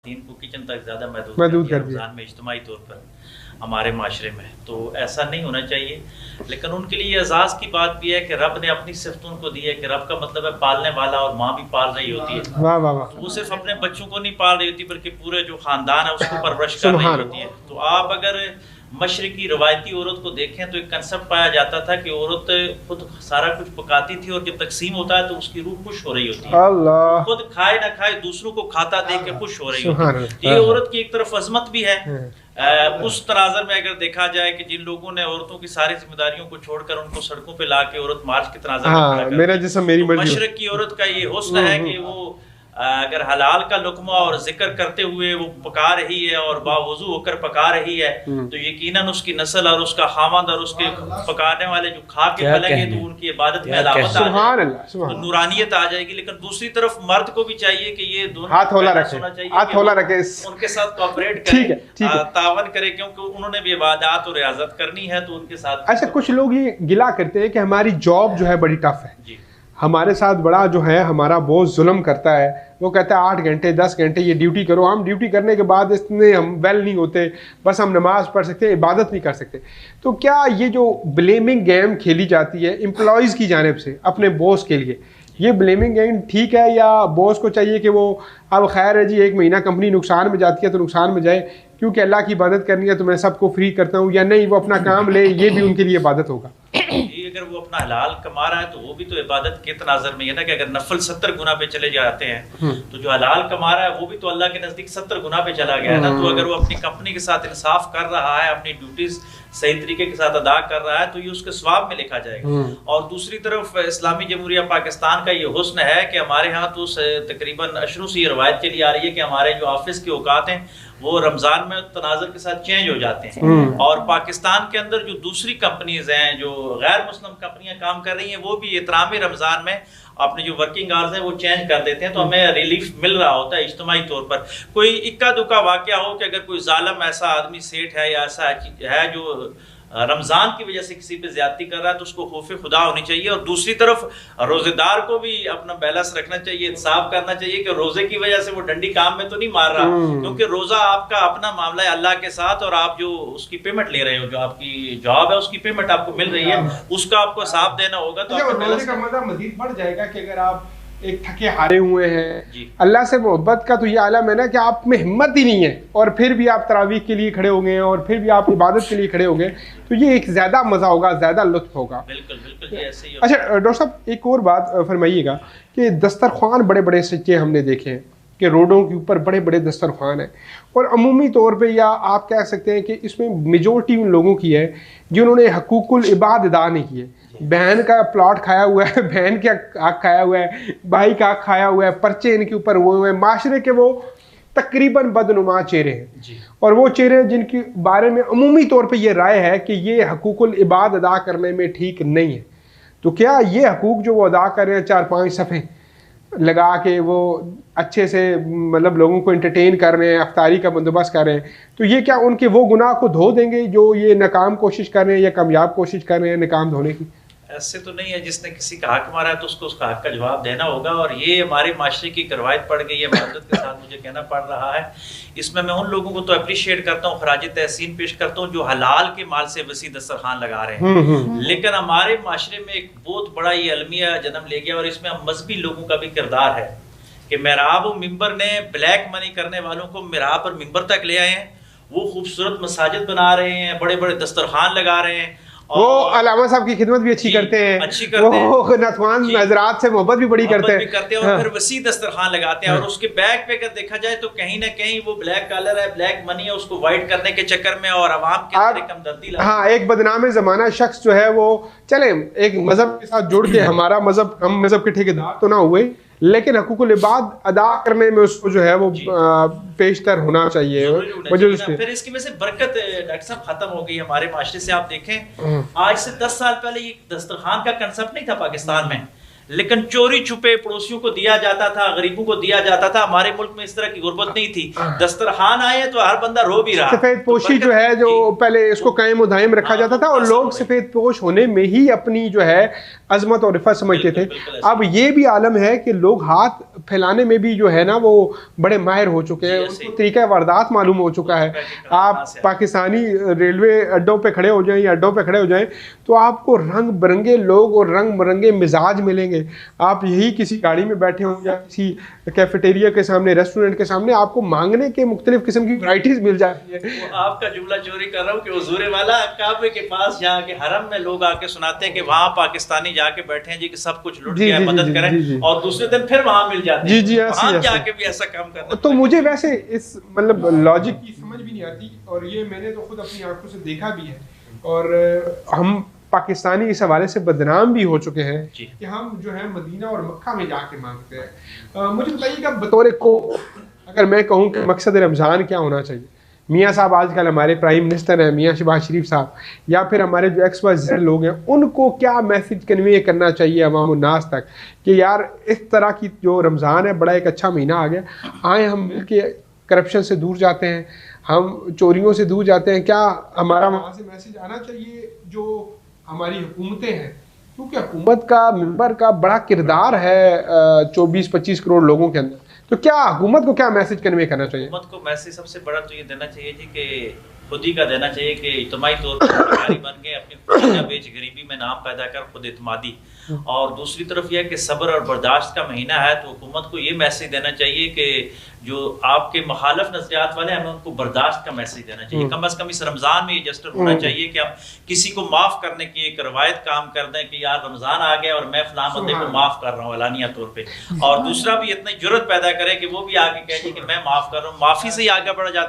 دین کو کچن تک زیادہ محدود کر دیا رمضان میں اجتماعی طور پر ہمارے معاشرے میں، تو ایسا نہیں ہونا چاہیے. لیکن ان کے لیے اعزاز کی بات بھی ہے کہ رب نے اپنی صفت ان کو دی ہے کہ رب کا مطلب ہے پالنے والا، اور ماں بھی پال رہی ہوتی ہے. واہ واہ واہ. تو وہ صرف اپنے بچوں کو نہیں پال رہی ہوتی بلکہ پورے جو خاندان ہے اس کو پرورش کر رہی ہوتی ہے. تو آپ اگر مشرقی روایتی عورت کو دیکھیں تو ایک کنسپٹ پایا جاتا تھا کہ عورت خود سارا کچھ پکاتی تھی، اور جب تقسیم ہوتا ہے تو اس کی روح خوش ہو رہی ہوتی ہے. اللہ. خود کھائے نہ کھائے دوسروں کو کھاتا دیکھ کے خوش ہو رہی ہوتی ہے. یہ عورت کی ایک طرف عظمت بھی ہے. اس تناظر میں اگر دیکھا جائے کہ جن لوگوں نے عورتوں کی ساری ذمہ داریوں کو چھوڑ کر ان کو سڑکوں پہ لا کے عورت مارچ کے تناظر میں کھڑا میرا جسم میری مرضی. مشرق کی عورت کا یہ حسن ہے کہ وہ اگر حلال کا لقمہ اور ذکر کرتے ہوئے وہ پکا رہی ہے اور باوضو ہو کر پکا رہی ہے تو یقیناً اس کی نسل اور اس کا خاوند اور اس کے پکانے والے جو کھا کے پلیں گے تو ان کی عبادت میں علامت آ جائے گی، نورانیت آ جائے گی. لیکن دوسری طرف مرد کو بھی چاہیے کہ یہ دونوں ہاتھ ہولا رکھے، ان کے ساتھ کوآپریٹ کریں، تعاون کرے، کیونکہ انہوں نے بھی عبادات اور ریاضت کرنی ہے تو ان کے ساتھ. اچھا، کچھ لوگ یہ گلا کرتے ہیں کہ ہماری جاب جو ہے بڑی ٹف ہے. جی، ہمارے ساتھ بڑا جو ہے ہمارا بہت ظلم کرتا ہے. وہ کہتا ہے 8 گھنٹے 10 گھنٹے یہ ڈیوٹی کرو. ہم ڈیوٹی کرنے کے بعد اتنے ہم ویل نہیں ہوتے، بس ہم نماز پڑھ سکتے، عبادت نہیں کر سکتے. تو کیا یہ جو بلیمنگ گیم کھیلی جاتی ہے امپلائیز کی جانب سے اپنے باس کے لیے، یہ بلیمنگ گیم ٹھیک ہے، یا باس کو چاہیے کہ وہ اب خیر ہے جی 1 مہینہ کمپنی نقصان میں جاتی ہے تو نقصان میں جائے کیونکہ اللہ کی عبادت کرنی ہے تو میں سب کو فری کرتا ہوں، یا نہیں وہ اپنا کام لے، یہ بھی ان کے لیے عبادت ہوگا؟ اگر وہ اپنا حلال کما رہا ہے تو وہ بھی تو عبادت کے تناظر میں ہے نا، کہ اگر نفل 70 گنا پہ چلے جاتے ہیں تو جو حلال کما رہا ہے وہ بھی تو اللہ کے نزدیک 70 گنا پہ چلا گیا ہے نا. تو اگر وہ اپنی کمپنی کے ساتھ انصاف کر رہا ہے، اپنی ڈیوٹیز صحیح طریقے کے ساتھ ادا کر رہا ہے تو یہ اس کے ثواب میں لکھا جائے گا. اور دوسری طرف اسلامی جمہوریہ پاکستان کا یہ حسن ہے کہ ہمارے ہاں تو تقریباً اشروں سے یہ روایت چلی آ رہی ہے کہ ہمارے جو آفس کے اوقات ہیں وہ رمضان میں تناظر کے ساتھ چینج ہو جاتے ہیں. اور پاکستان کے اندر جو دوسری کمپنیز ہیں جو غیر مسلم کمپنیاں کام کر رہی ہیں وہ بھی احترام رمضان میں اپنے جو ورکنگ آورز ہیں وہ چینج کر دیتے ہیں. تو ہمیں ریلیف مل رہا ہوتا ہے اجتماعی طور پر. کوئی اکا دکا واقعہ ہو کہ اگر کوئی ظالم ایسا آدمی سیٹ ہے یا ایسا ہے جو رمضان کی وجہ سے کسی پہ زیادتی کر رہا ہے تو اس کو خوف خدا ہونی چاہیے. اور دوسری طرف روزے دار کو بھی اپنا بیلنس رکھنا چاہیے، انصاف کرنا چاہیے کہ روزے کی وجہ سے وہ ڈنڈی کام میں تو نہیں مار رہا، کیونکہ روزہ آپ کا اپنا معاملہ ہے اللہ کے ساتھ، اور آپ جو اس کی پیمنٹ لے رہے ہو، جو آپ کی جاب ہے اس کی پیمنٹ آپ کو مل رہی ہے، اس کا آپ کو حساب دینا ہوگا. تو روزے کا مزہ مزید بڑھ جائے گا کہ اگر آپ ایک تھکے ہارے ہوئے ہیں، اللہ سے محبت کا تو یہ عالم ہے نا کہ آپ میں ہمت ہی نہیں ہے، اور پھر بھی آپ تراویح کے لیے کھڑے ہو گئے اور پھر بھی آپ عبادت کے لیے کھڑے ہو گئے، تو یہ ایک زیادہ مزہ ہوگا، زیادہ لطف ہوگا. بالکل بالکل ایسے ہی. اچھا ڈاکٹر صاحب، ایک اور بات فرمائیے گا کہ دسترخوان بڑے بڑے سچے ہم نے دیکھے ہیں کہ روڈوں کے اوپر بڑے بڑے دسترخوان ہیں، اور عمومی طور پہ یا آپ کہہ سکتے ہیں کہ اس میں میجورٹی ان لوگوں کی ہے جنہوں نے حقوق العباد ادا نہیں کیے. بہن کا پلاٹ کھایا ہوا ہے، بہن کا حق کھایا ہوا ہے، بھائی کا حق کھایا ہوا ہے، پرچے ان کے اوپر ہوئے ہیں، معاشرے کے وہ تقریباً بدنما چہرے ہیں، اور وہ چہرے جن کے بارے میں عمومی طور پہ یہ رائے ہے کہ یہ حقوق العباد ادا کرنے میں ٹھیک نہیں ہے. تو کیا یہ حقوق جو وہ ادا کر رہے ہیں 4-5 صفحے لگا کے وہ اچھے سے مطلب لوگوں کو انٹرٹین کر رہے ہیں، افطاری کا بندوبست کر رہے ہیں، تو یہ کیا ان کے وہ گناہ کو دھو دیں گے جو یہ ناکام کوشش کر رہے ہیں یا کامیاب کوشش کر رہے ہیں ناکام دھونے کی؟ ایسے تو نہیں ہے. جس نے کسی کا حق مارا ہے تو اس کو اس کا حق کا جواب دینا ہوگا، اور یہ ہمارے معاشرے کی روایت پڑ گئی ہے، معذرت کے ساتھ مجھے کہنا پڑ رہا ہے. اس میں ان لوگوں کو تو اپریشیٹ کرتا ہوں، خراج تحسین پیش کرتا ہوں جو حلال کے مال سے وسیع دسترخوان لگا رہے ہیں. لیکن ہمارے معاشرے میں ایک بہت بڑا یہ المیہ جنم لے گیا، اور اس میں مذہبی لوگوں کا بھی کردار ہے کہ محراب و ممبر نے بلیک منی کرنے والوں کو محراب اور ممبر تک لے آئے ہیں. وہ خوبصورت مساجد بنا رہے ہیں، بڑے بڑے دسترخوان لگا رہے ہیں، وہ علامہ صاحب کی خدمت بھی اچھی کرتے ہیں، وہ ناتوان حضرات سے محبت بھی بڑی کرتے ہیں، اور پھر وسیع دسترخوان لگاتے ہیں. اور اس کے بیک پہ اگر دیکھا جائے تو کہیں نہ کہیں وہ بلیک کالر ہے، بلیک منی ہے، اس کو وائٹ کرنے کے چکر میں اور عوام کے اندر ہمدردی لاتے ہیں. ہاں، ایک بدنام زمانہ شخص جو ہے وہ چلیں ایک مذہب کے ساتھ جڑ کے، ہمارا مذہب، ہم مذہب کے ٹھیکیدار تو نہ ہوئے لیکن حقوق العباد ادا کرنے میں اس کو جو ہے وہ پیشتر ہونا چاہیے. پھر اس کی وجہ سے برکت ڈاکٹر صاحب ختم ہو گئی ہمارے معاشرے سے. آپ دیکھیں آج سے 10 سال پہلے یہ دسترخوان کا کنسپٹ نہیں تھا پاکستان میں، لیکن چوری چھپے پڑوسیوں کو دیا جاتا تھا، غریبوں کو دیا جاتا تھا. ہمارے ملک میں اس طرح کی غربت نہیں تھی. دسترخوان آئے تو ہر بندہ رو بھی رہا. سفید پوشی جو ہے جو پہلے اس کو قائم و دائم رکھا جاتا تھا، اور لوگ سفید پوش ہونے میں ہی اپنی جو ہے عظمت اور رفعت سمجھتے تھے. اب یہ بھی عالم ہے کہ لوگ ہاتھ پھیلانے میں بھی جو ہے نا وہ بڑے ماہر ہو چکے ہیں, ان کو طریقہ واردات معلوم ہو چکا ہے. آپ پاکستانی ریلوے اڈوں پہ کھڑے ہو جائیں یا اڈوں پہ کھڑے ہو جائیں تو آپ کو رنگ برنگے لوگ اور رنگ برنگے مزاج ملیں گے. آپ یہی کسی گاڑی میں بیٹھے ہوں یا کسی کیفیٹیریا کے سامنے, ریسٹورنٹ کے سامنے, آپ کو مانگنے کے مختلف قسم کی ورائٹیز مل جاتی ہیں. آپ کا جملہ چوری کر رہا ہوں کہ حضور والا کعبے کے پاس جا کے حرم میں لوگ آ کے سناتے ہیں کہ وہاں پاکستانی جا کے بیٹھے ہیں جی کہ سب کچھ لٹ گیا ہے, مدد کریں, اور دوسرے دن پھر وہاں مل جاتے ہیں. وہاں جا کے بھی ایسا کام کرنا. تو مجھے ویسے اس مطلب لاجک کی سمجھ بھی نہیں آتی, اور یہ میں نے تو خود اپنی آنکھوں سے دیکھا بھی ہے, اور ہم پاکستانی اس حوالے سے بدنام بھی ہو چکے ہیں کہ ہم جو ہے مدینہ اور مکہ میں جا کے مانگتے ہیں. مجھے بتائیے کہ بطور کو اگر میں کہوں کہ مقصد رمضان کیا ہونا چاہیے, میاں صاحب آج کل ہمارے پرائم منسٹر ہیں میاں شہباز شریف صاحب, یا پھر ہمارے جو ایکس وائی لوگ ہیں, ان کو کیا میسج کنوے کرنا چاہیے عوام الناس تک کہ یار اس طرح کی جو رمضان ہے بڑا ایک اچھا مہینہ آ گیا, آئیں ہم مل کے کرپشن سے دور جاتے ہیں, ہم چوریوں سے دور جاتے ہیں. کیا ہمارا وہاں سے میسج آنا چاہیے جو ہماری حکومتیں ہیں, کیونکہ حکومت کا ممبر کا بڑا کردار ہے 24-25 کروڑ لوگوں کے اندر, تو کیا حکومت کو کیا میسج کنوے کرنا چاہیے؟ حکومت کو میسج سب سے بڑا تو یہ دینا چاہیے جی کہ خود ہی کا دینا چاہیے کہ اجتماعی طور پر بھکاری بن کے اپنی خوشیاں بیچ غریبی میں نام پیدا کر خود اعتمادی, اور دوسری طرف یہ کہ صبر اور برداشت کا مہینہ ہے تو حکومت کو یہ میسج دینا چاہیے کہ جو آپ کے مخالف نظریات والے ہیں ہمیں ان کو برداشت کا میسج دینا چاہیے. کم از کم اس رمضان میں یہ جسٹر ہونا چاہیے کہ ہم کسی کو معاف کرنے کی ایک روایت کام کر دیں کہ یار رمضان آ گیا اور میں فلاں بندے کو معاف کر رہا ہوں علانیہ طور پہ, اور دوسرا بھی اتنی جرت پیدا کرے کہ وہ بھی آگے کہے کہ میں معاف کر رہا ہوں, معافی سے ہی آگے بڑھ جاتا ہے.